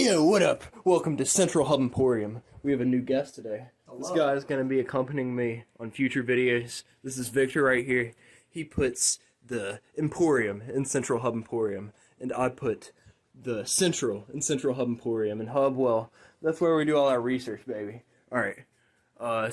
Hey yo, what up? Welcome to Central Hub Emporium. We have a new guest today. Hello. This guy is going to be accompanying me on future videos. This is Victor right here. He puts the Emporium in Central Hub Emporium, and I put the Central in Central Hub Emporium. And Hub, well, that's where we do all our research, baby. Alright,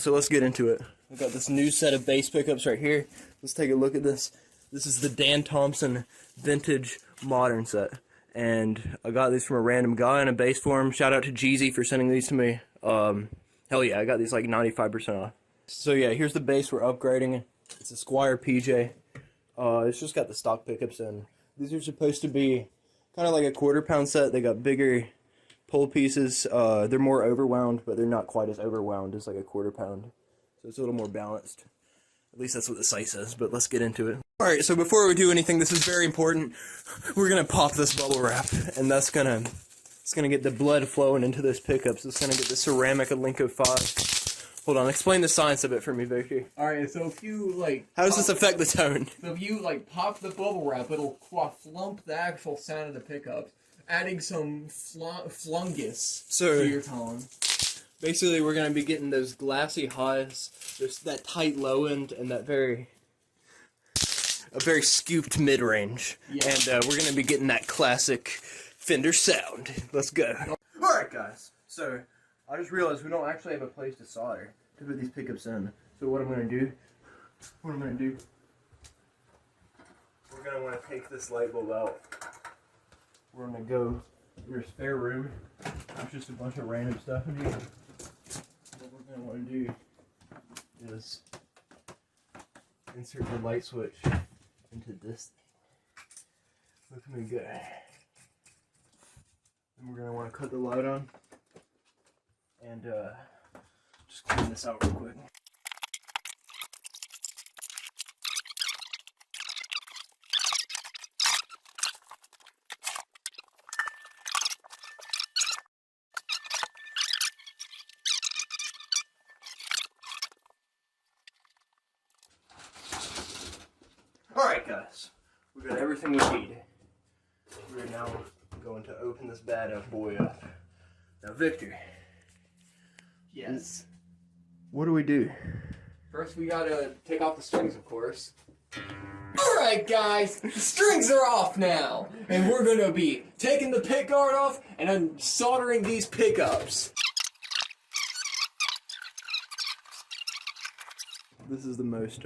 so let's get into it. We've got this new set of bass pickups right here. Let's take a look at this. This is the Dan Thompson Vintage Modern set. And I got these from a random guy in a bass forum. Shout out to Jeezy for sending these to me. Hell yeah, I got these like 95% off. So yeah, here's the bass we're upgrading. It's a Squire PJ. It's just got the stock pickups in. These are supposed to be kind of like a quarter-pound set. They got bigger pull pieces. They're more overwound, but they're not quite as overwound as like a quarter-pound. So it's a little more balanced. At least that's what the site says, but let's get into it. Alright, so before we do anything, this is very important. We're gonna pop this bubble wrap, and it's gonna get the blood flowing into those pickups. It's gonna get the ceramic Alinko 5. Hold on, explain the science of it for me, Victor. Alright, so if you, like... How does this affect the tone? So if you, like, pop the bubble wrap, it'll flump the actual sound of the pickups, adding some flungus to your tone. Basically, we're going to be getting those glassy highs, that tight low end, and a very scooped mid-range. Yeah. And we're going to be getting that classic Fender sound. Let's go. Alright, guys. So, I just realized we don't actually have a place to solder to put these pickups in. So what I'm going to do, we're going to want to take this light bulb out. We're going to go in your spare room. There's just a bunch of random stuff in here. What we're going to want to do is insert the light switch into this thing. Look at me go. And we're going to want to cut the light on and just clean this out real quick. Alright guys, we've got everything we need. We're now going to open this bad boy up. Now Victor. Yes. What do we do? First we gotta take off the strings, of course. Alright guys, the strings are off now! And we're gonna be taking the pick guard off and then soldering these pickups. This is the most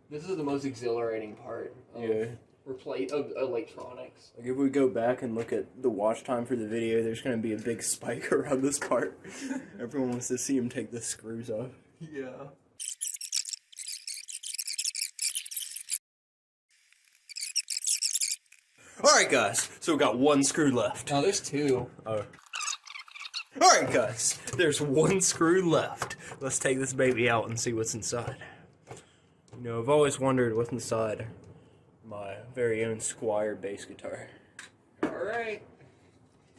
This is the most exhilarating part of of electronics. Like if we go back and look at the watch time for the video, there's going to be a big spike around this part. Everyone wants to see him take the screws off. Yeah. Alright guys, so we got one screw left. Now there's two. Oh. Alright guys, there's one screw left. Let's take this baby out and see what's inside. You know, I've always wondered what's inside my very own Squire bass guitar. Alright.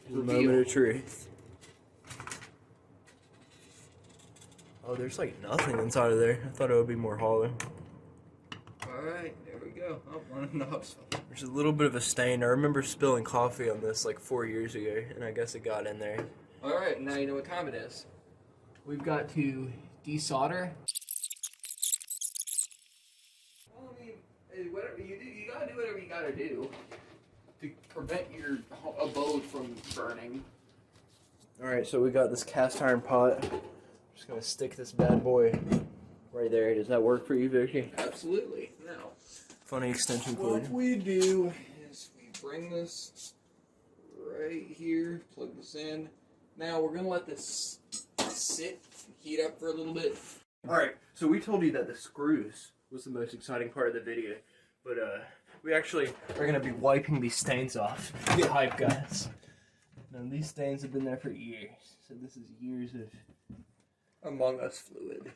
The moment of truth. Oh, there's like nothing inside of there. I thought it would be more hollow. Alright, there we go. Oh, one of the knobs. There's a little bit of a stain. I remember spilling coffee on this like 4 years ago, and I guess it got in there. Alright, now you know what time it is. We've got to desolder. Well, I mean, whatever you do, you gotta do whatever you gotta do to prevent your abode from burning. Alright, so we got this cast iron pot. Just gonna stick this bad boy right there. Does that work for you, Vicky? Absolutely. Now, funny extension cord. what we do is we bring this right here, plug this in. Now we're gonna let this sit, heat up for a little bit. Alright, so we told you that the screws was the most exciting part of the video, but we actually are gonna be wiping these stains off. Get hype, guys. Now these stains have been there for years, so this is years of Among Us fluid.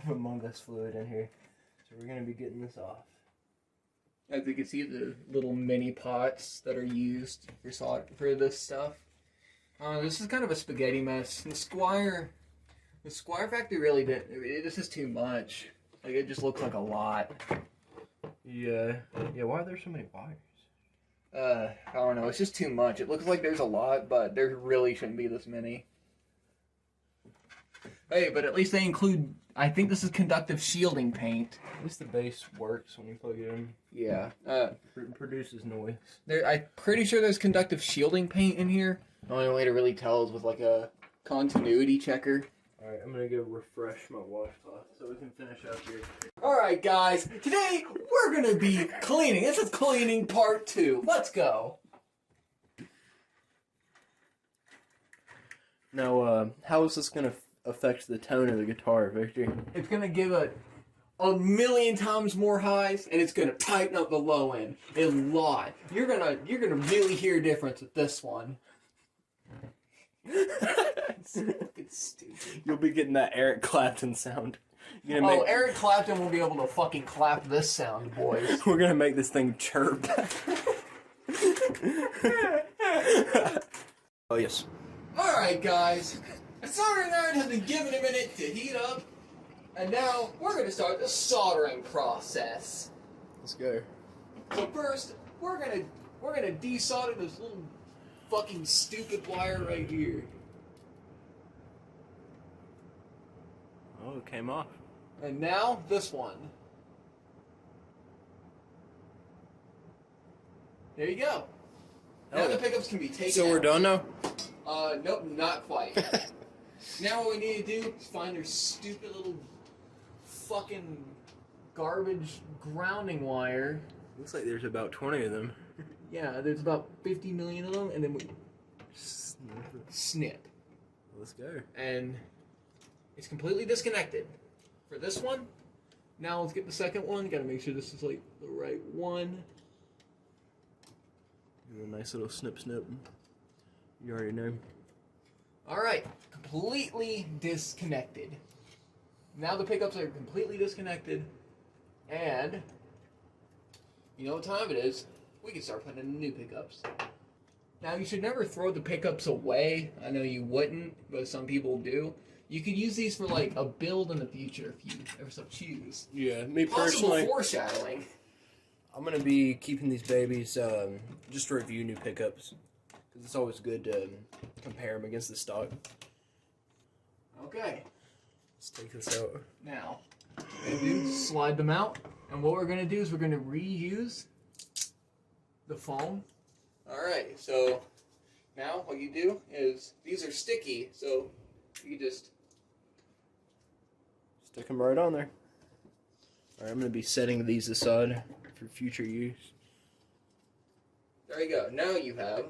Among Us fluid in here. So we're gonna be getting this off. As you can see, the little mini pots that are used for this stuff. This is kind of a spaghetti mess. The Squire factory really didn't. This is too much. Like, it just looks like a lot. Yeah. Yeah, why are there so many wires? I don't know. It's just too much. It looks like there's a lot, but there really shouldn't be this many. Hey, but at least they include. I think this is conductive shielding paint. At least the base works when you plug it in. Yeah. It produces noise. I'm pretty sure there's conductive shielding paint in here. The only way to really tell is with like a continuity checker. Alright, I'm gonna go refresh my washcloth so we can finish up here. Alright guys, today we're gonna be cleaning. This is cleaning part 2. Let's go. Now, how is this gonna affect the tone of the guitar, Victor? It's gonna give a million times more highs, and it's gonna tighten up the low end a lot. You're gonna really hear a difference with this one. It's stupid. You'll be getting that Eric Clapton sound. Eric Clapton will be able to fucking clap this sound, boys. We're gonna make this thing chirp. Oh, yes. Alright, guys. The soldering iron has been given a minute to heat up, and now we're going to start the soldering process. Let's go. So first, we're gonna desolder this little fucking stupid wire right here. Oh, it came off. And now this one. There you go. Now the pickups can be taken So out. we're done now? Nope, not quite. Now what we need to do is find their stupid little fucking garbage grounding wire. Looks like there's about 20 of them. Yeah, there's about 50 million of them, and then we snip. Let's go. And it's completely disconnected. For this one, now let's get the second one. Gotta make sure this is like the right one. Do a nice little snip snip. You already know. Alright, completely disconnected. Now the pickups are completely disconnected, and you know what time it is. We can start putting in new pickups. Now you should never throw the pickups away. I know you wouldn't, but some people do. You could use these for like a build in the future if you ever so choose. Yeah, me Possible personally, foreshadowing. I'm gonna be keeping these babies just to review new pickups, because it's always good to compare them against the stock. Okay. Let's take this out. Now, we're going to slide them out, and what we're going to do is we're going to reuse the foam. Alright, so now what you do is, these are sticky, so you just Stick them right on there. Alright, I'm gonna be setting these aside for future use. there you go. Now you have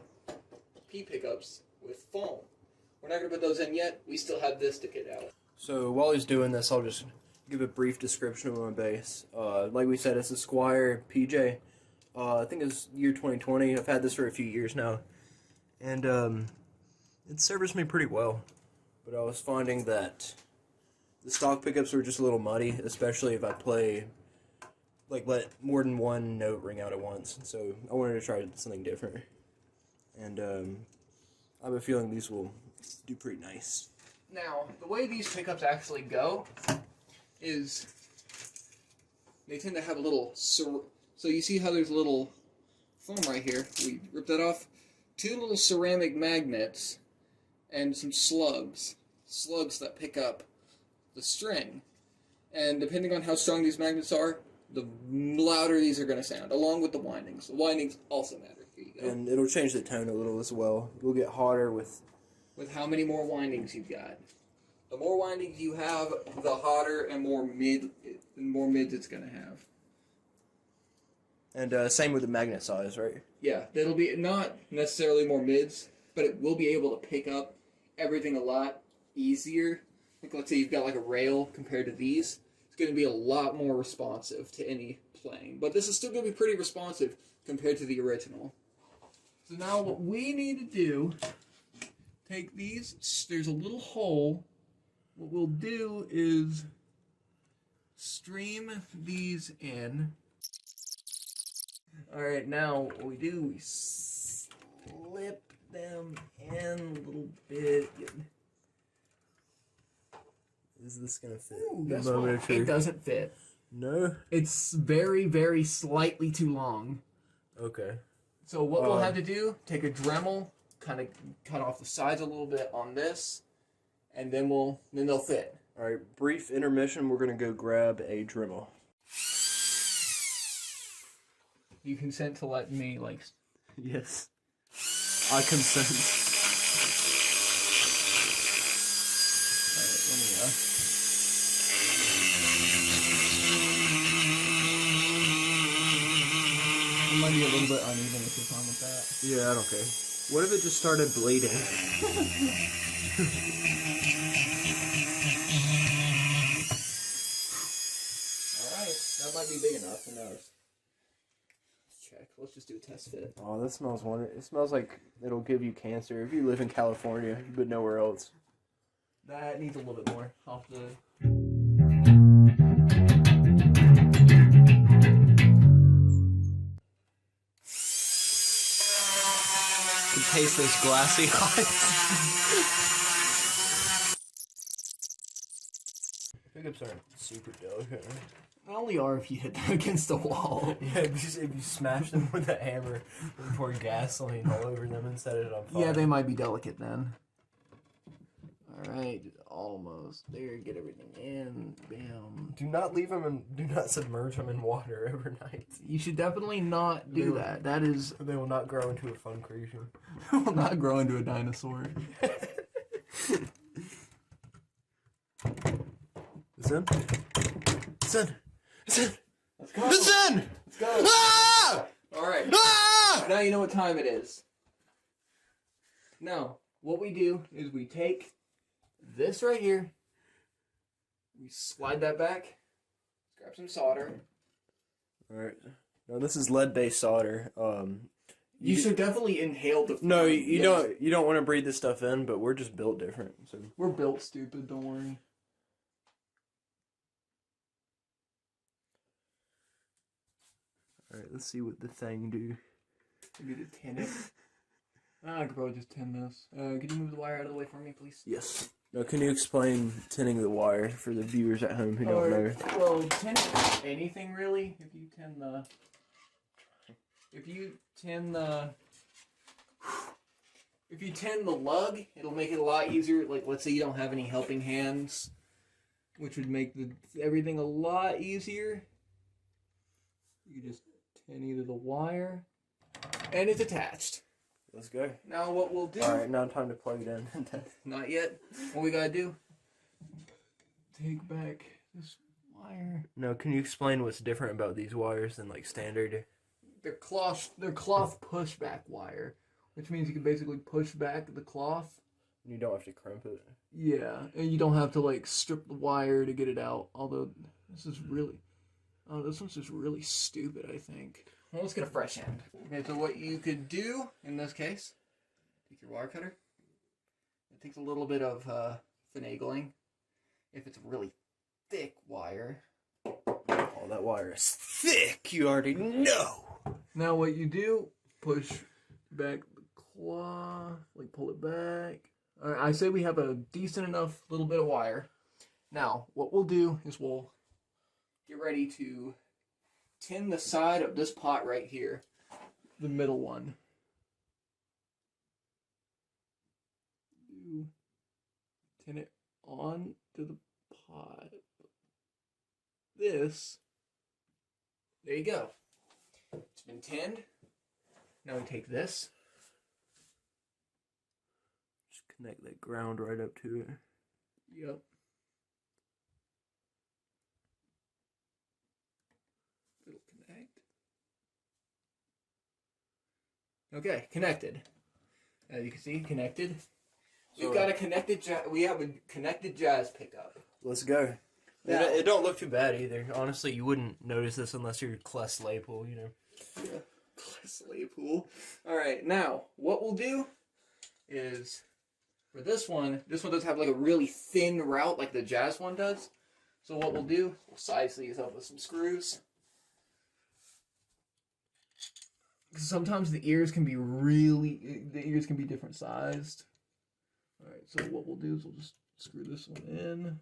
P pickups with foam. We're not going to put those in yet. We still have this to get out. So while he's doing this, I'll just give a brief description of my bass. Like we said, it's a Squire PJ. I think it's year 2020. I've had this for a few years now, and it serves me pretty well. But I was finding that the stock pickups were just a little muddy, especially if I play, like, let more than one note ring out at once. So I wanted to try something different, and I have a feeling these will do pretty nice. Now, the way these pickups actually go is they tend to have a little... So you see how there's a little foam right here? We rip that off. 2 little ceramic magnets and some slugs. Slugs that pick up the string. And depending on how strong these magnets are, the louder these are going to sound, along with the windings. The windings also matter. Here you go. And it'll change the tone a little as well. It'll get hotter with how many more windings you've got. The more windings you have, the hotter and more mids it's going to have. And same with the magnet size, right? Yeah, it'll be not necessarily more mids, but it will be able to pick up everything a lot easier. Like, let's say you've got like a rail compared to these. It's going to be a lot more responsive to any playing. But this is still going to be pretty responsive compared to the original. So now what we need to do, take these, there's a little hole. What we'll do is stream these in. Alright, now what we do, we slip them in a little bit. Is this gonna fit? Ooh, The guess moment of what? truth. It doesn't fit. No? It's very, very slightly too long. Okay. So what we'll have to do, take a Dremel, kind of cut off the sides a little bit on this, and then they'll fit. All right, brief intermission. We're gonna go grab a Dremel. You consent to let me like? Yes, I consent. Alright, let me. It might be a little bit uneven if you're fine with that. Yeah, I don't care. What if it just started bleeding? Alright, that might be big enough. Who knows? Let's check. Let's just do a test fit. Oh, that smells wonderful. It smells like it'll give you cancer if you live in California, but nowhere else. That needs a little bit more off the. You can taste those glassy eyes. Pickups aren't super delicate. They only are if you hit them against the wall. Yeah, if you smash them with a hammer and pour gasoline all over them and set it on fire. Yeah, they might be delicate then. Alright, almost. There, get everything in. Bam. Do not leave them and do not submerge them in water overnight. You should definitely not do that. That is... They will not grow into a fun creature. will not grow into a dinosaur. It's in? It's in! It's in! Let's go! It's in! Let's go! Ah! Alright. Ah! Now you know what time it is. Now, what we do is we take this right here, we slide that back, grab some solder. Alright. Now this is lead-based solder. You should definitely inhale the... No, you don't want to breathe this stuff in, but we're just built different. So We're built stupid, don't worry. Alright, let's see what the thing do. Maybe to tin it. I could probably just tin this. Could you move the wire out of the way for me, please? Yes. Now, can you explain tinning the wire for the viewers at home who don't know? Well, tin anything really. If you tin the lug, it'll make it a lot easier. Like, let's say you don't have any helping hands, which would make everything a lot easier. You just tin either the wire, and it's attached. Let's go. Now what we'll do... Alright, now time to plug it in. Not yet. What we gotta do... Take back this wire. No, can you explain what's different about these wires than like standard? They're cloth pushback wire, which means you can basically push back the cloth. You don't have to crimp it. Yeah, and you don't have to like strip the wire to get it out. Although this one's just really stupid, I think. Well, let's get a fresh end. Okay, so what you could do in this case, take your wire cutter. It takes a little bit of finagling. If it's a really thick wire. Oh, that wire is thick, you already know. Now what you do, push back the cloth, like pull it back. All right, I say we have a decent enough little bit of wire. Now, what we'll do is we'll get ready to tin the side of this pot right here, the middle one. Tin it on to the pot. There you go. It's been tinned. Now we take this. Just connect that ground right up to it. Yep. It'll connect. Okay, connected. As you can see, connected. We've got a connected. We have a connected jazz pickup. Let's go. Now, It don't look too bad either. Honestly, you wouldn't notice this unless you're Kless Claypool, you know. Yeah, Kless Claypool. All right, now what we'll do is for this one does have like a really thin route like the jazz one does. So what we'll do, we'll size these up with some screws. Sometimes the ears can be different sized. All right, so what we'll do is we'll just screw this one in.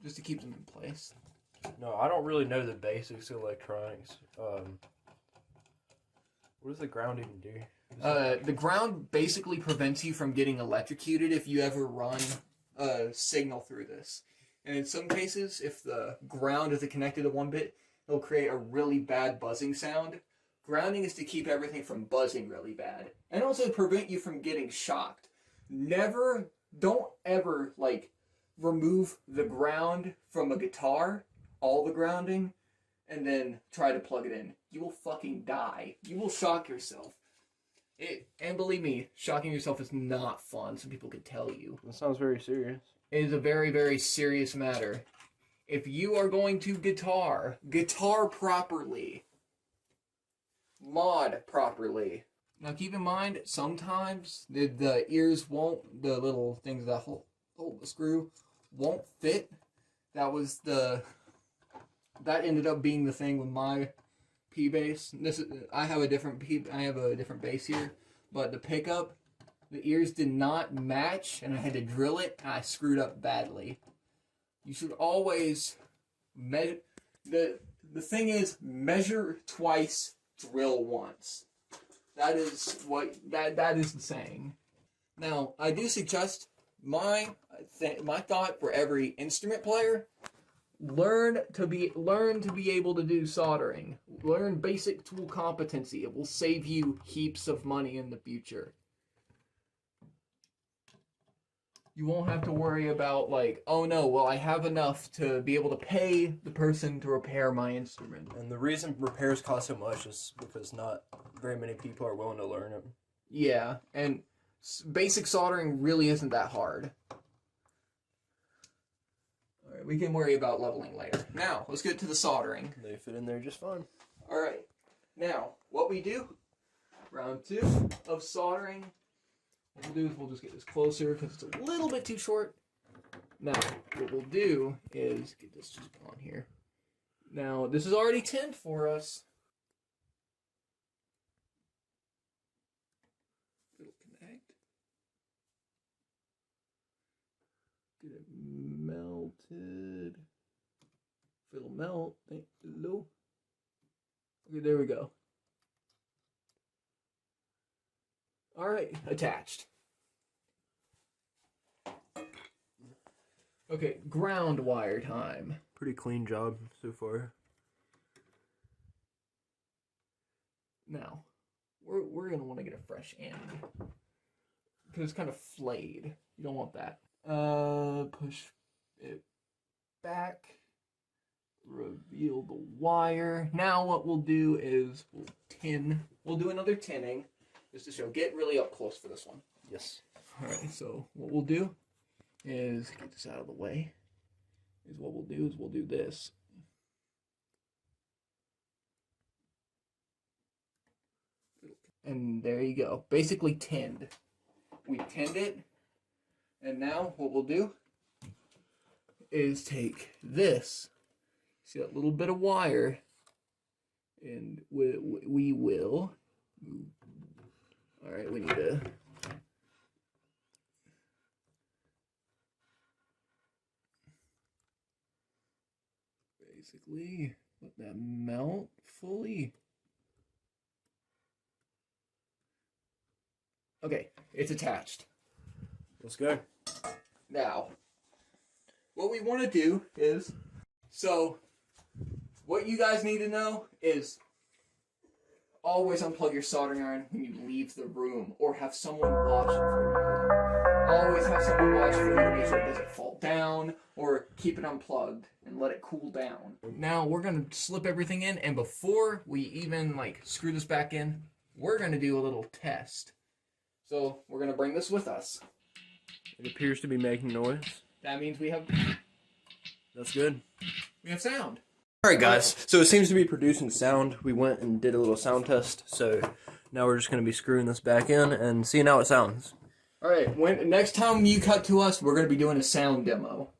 Just to keep them in place. No, I don't really know the basics of electronics. What does the ground even do? The ground basically prevents you from getting electrocuted if you ever run a signal through this. And in some cases, if the ground isn't connected to one bit, it'll create a really bad buzzing sound. Grounding is to keep everything from buzzing really bad. And also prevent you from getting shocked. Don't ever, like, remove the ground from a guitar, all the grounding, and then try to plug it in. You will fucking die. You will shock yourself. And believe me, shocking yourself is not fun. Some people could tell you. That sounds very serious. It is a very, very serious matter. If you are going to guitar properly. Mod properly. Now keep in mind, sometimes the ears won't, the little things that hold the screw won't fit. That ended up being the thing with my P bass. I have a different bass here, but the pickup, the ears did not match, and I had to drill it, and I screwed up badly. You should always measure. The thing is, measure twice, drill once. That is what that is the saying. Now, I do suggest my thought for every instrument player: learn to be able to do soldering. Learn basic tool competency. It will save you heaps of money in the future. You won't have to worry about, like, oh no, well, I have enough to be able to pay the person to repair my instrument. And the reason repairs cost so much is because not very many people are willing to learn it. Yeah, and basic soldering really isn't that hard. Alright, we can worry about leveling later. Now, let's get to the soldering. They fit in there just fine. Alright, now, what we do, round 2 of soldering. What we'll do is we'll just get this closer because it's a little bit too short. Now, what we'll do is get this just on here. Now, this is already tinned for us. It'll connect. Get it melted. If it'll melt, hello. Okay, there we go. Alright, attached. Okay, ground wire time. Pretty clean job so far. Now, we're going to want to get a fresh end. Because it's kind of flayed. You don't want that. Push it back. Reveal the wire. Now what we'll do is we'll tin. We'll do another tinning. Just to show, get really up close for this one. Yes. Alright, so what we'll do is, get this out of the way, we'll do this. And there you go. Basically tinned. We tinned it, and now what we'll do is take this, see that little bit of wire, and we will move. Alright, we need to basically let that melt fully. Okay, it's attached. Let's go. Now, what we want to do is, so what you guys need to know is always unplug your soldering iron when you leave the room, or have someone watch it for you. Always have someone watch for you to make sure it doesn't fall down, or keep it unplugged and let it cool down. Now we're going to slip everything in, and before we even screw this back in, we're going to do a little test. So we're going to bring this with us. It appears to be making noise. That means we have sound. Alright guys, so it seems to be producing sound. We went and did a little sound test, so now we're just going to be screwing this back in and seeing how it sounds. Alright, next time you cut to us, we're going to be doing a sound demo.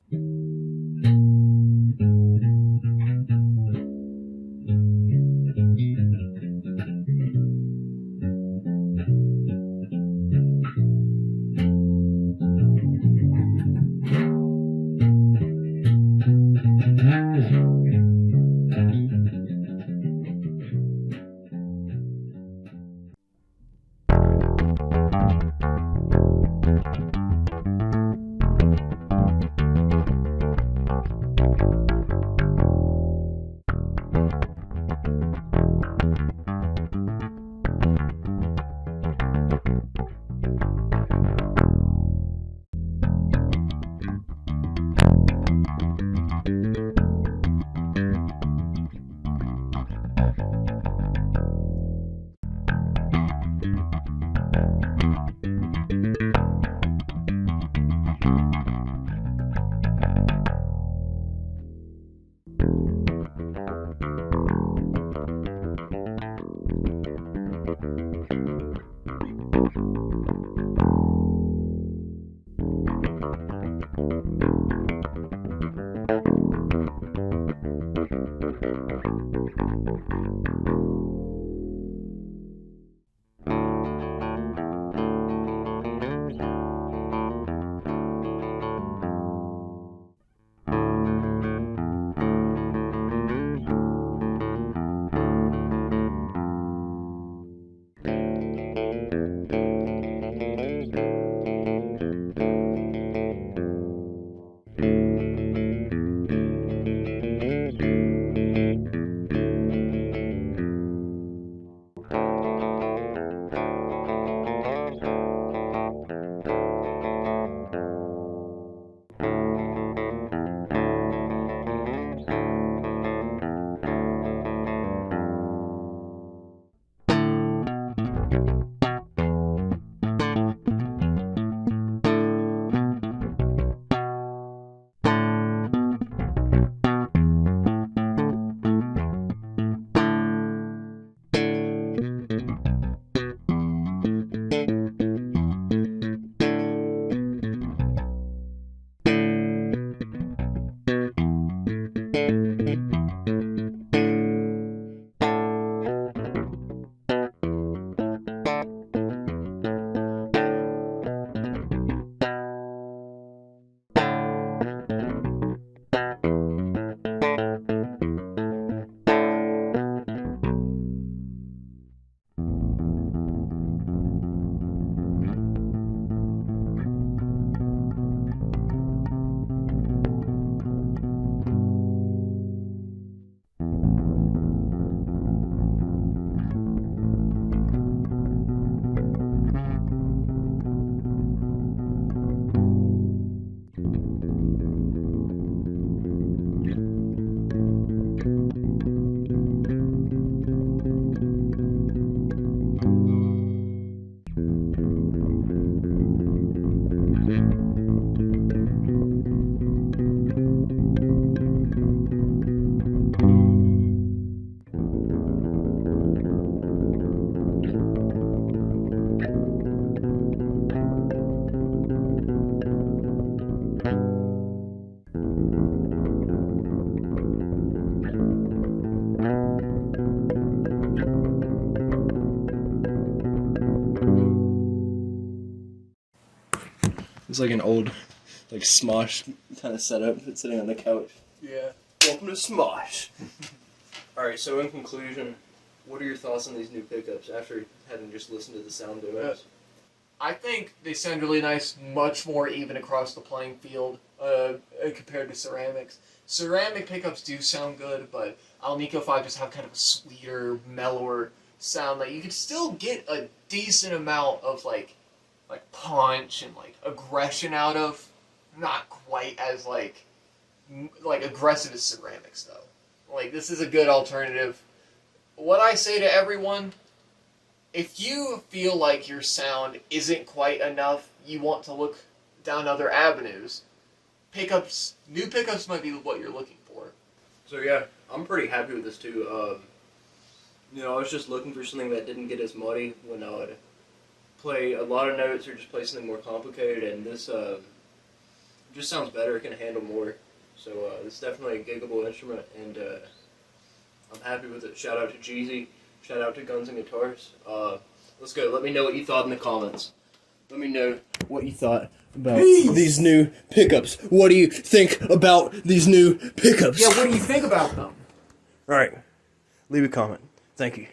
It's like an old, like Smosh kind of setup that's sitting on the couch. Yeah. Welcome to Smosh. All right. So in conclusion, what are your thoughts on these new pickups after having just listened to the sound demos? I think they sound really nice, much more even across the playing field compared to ceramics. Ceramic pickups do sound good, but Alnico 5 just have kind of a sweeter, mellower sound that you can still get a decent amount of like punch and like aggression out of. Not quite as like aggressive as ceramics though. Like this is a good alternative. What I say to everyone, if you feel like your sound isn't quite enough, you want to look down other avenues, new pickups might be what you're looking for. So yeah, I'm pretty happy with this too. I was just looking for something that didn't get as muddy when I would play a lot of notes or just play something more complicated, and this just sounds better. It can handle more. So it's definitely a giggable instrument, and I'm happy with it. Shout out to Jeezy. Shout out to Guns and Guitars. Let's go. Let me know what you thought in the comments. Let me know what you thought about these new pickups. What do you think about these new pickups? Yeah, what do you think about them? All right. Leave a comment. Thank you.